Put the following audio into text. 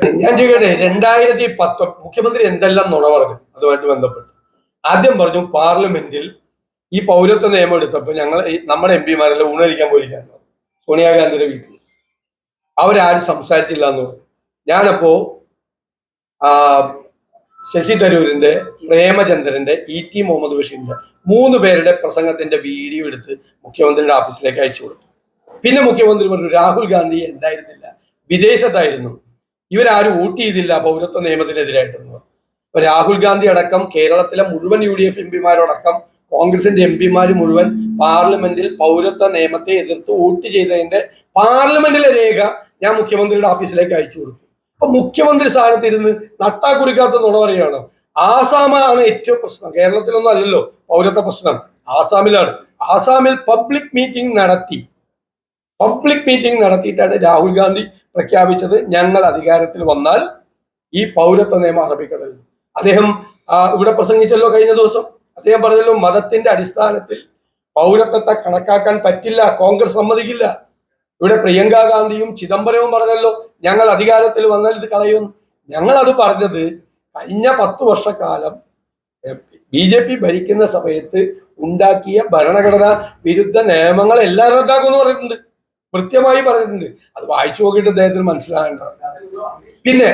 ഞാൻ ചോദിക്കട്ടെ, 2019 മുഖ്യമന്ത്രി എന്തെല്ലാം നുണ പറഞ്ഞു അതുമായിട്ട് ബന്ധപ്പെട്ട്? ആദ്യം പറഞ്ഞു പാർലമെന്റിൽ ഈ പൗരത്വ നിയമം എടുത്തപ്പോൾ നമ്മുടെ എം പിമാരെല്ലാം ഊണഴിക്കാൻ പോയിരിക്കായിരുന്നു സോണിയാഗാന്ധിയുടെ വീട്ടിൽ. അവരാരും സംസാരിച്ചില്ല എന്ന് പറഞ്ഞു. ഞാനപ്പോ ശശി തരൂരിന്റെ, പ്രേമചന്ദ്രന്റെ, ടി മുഹമ്മദ് ബഷീറിന്റെ 3 പേരുടെ പ്രസംഗത്തിന്റെ വീഡിയോ എടുത്ത് മുഖ്യമന്ത്രിയുടെ ഓഫീസിലേക്ക് അയച്ചു കൊടുത്തു. പിന്നെ മുഖ്യമന്ത്രി പറഞ്ഞു രാഹുൽ ഗാന്ധി എന്തായിരുന്നില്ല, വിദേശത്തായിരുന്നു, ഇവരാരും വോട്ട് ചെയ്തില്ല പൗരത്വ നിയമത്തിനെതിരായിട്ടൊന്നും. ഇപ്പൊ രാഹുൽ ഗാന്ധി അടക്കം കേരളത്തിലെ മുഴുവൻ UDF എം പിമാരടക്കം കോൺഗ്രസിന്റെ എം പിമാർ മുഴുവൻ പാർലമെന്റിൽ പൗരത്വ നിയമത്തെ എതിർത്ത് വോട്ട് ചെയ്തതിന്റെ പാർലമെന്റിലെ രേഖ ഞാൻ മുഖ്യമന്ത്രിയുടെ ഓഫീസിലേക്ക് അയച്ചു കൊടുത്തു. അപ്പൊ മുഖ്യമന്ത്രി സ്ഥാനത്ത് ഇരുന്ന് നട്ടാക്കുറിക്കാത്ത നുണ പറയുകയാണ്. ആസാമാണ് ഏറ്റവും പ്രശ്നം, കേരളത്തിലൊന്നും അല്ലല്ലോ പൗരത്വ പ്രശ്നം, ആസാമിലാണ്. ആസാമിൽ പബ്ലിക് മീറ്റിംഗ് നടത്തിയിട്ടാണ് രാഹുൽ ഗാന്ധി പ്രഖ്യാപിച്ചത് ഞങ്ങൾ അധികാരത്തിൽ വന്നാൽ ഈ പൗരത്വ നിയമം അറബിക്കടലിൽ. അദ്ദേഹം ഇവിടെ പ്രസംഗിച്ചല്ലോ കഴിഞ്ഞ ദിവസം. അദ്ദേഹം പറഞ്ഞല്ലോ മതത്തിന്റെ അടിസ്ഥാനത്തിൽ പൗരത്വത്തെ കണക്കാക്കാൻ പറ്റില്ല, കോൺഗ്രസ് സമ്മതിക്കില്ല. ഇവിടെ പ്രിയങ്ക ഗാന്ധിയും ചിദംബരവും പറഞ്ഞല്ലോ ഞങ്ങൾ അധികാരത്തിൽ വന്നാൽ ഇത് കളയും. ഞങ്ങൾ അത് പറഞ്ഞത് കഴിഞ്ഞ 10 വർഷക്കാലം BJP ഭരിക്കുന്ന സമയത്ത് ഉണ്ടാക്കിയ ഭരണഘടനാ വിരുദ്ധ നിയമങ്ങൾ എല്ലാം റദ്ദാക്കുമെന്ന് പറഞ്ഞിട്ടുണ്ട്, കൃത്യമായി പറഞ്ഞിട്ടുണ്ട്. അത് വായിച്ചു നോക്കിയിട്ട് അദ്ദേഹത്തിന് മനസ്സിലാകേണ്ട. പിന്നെ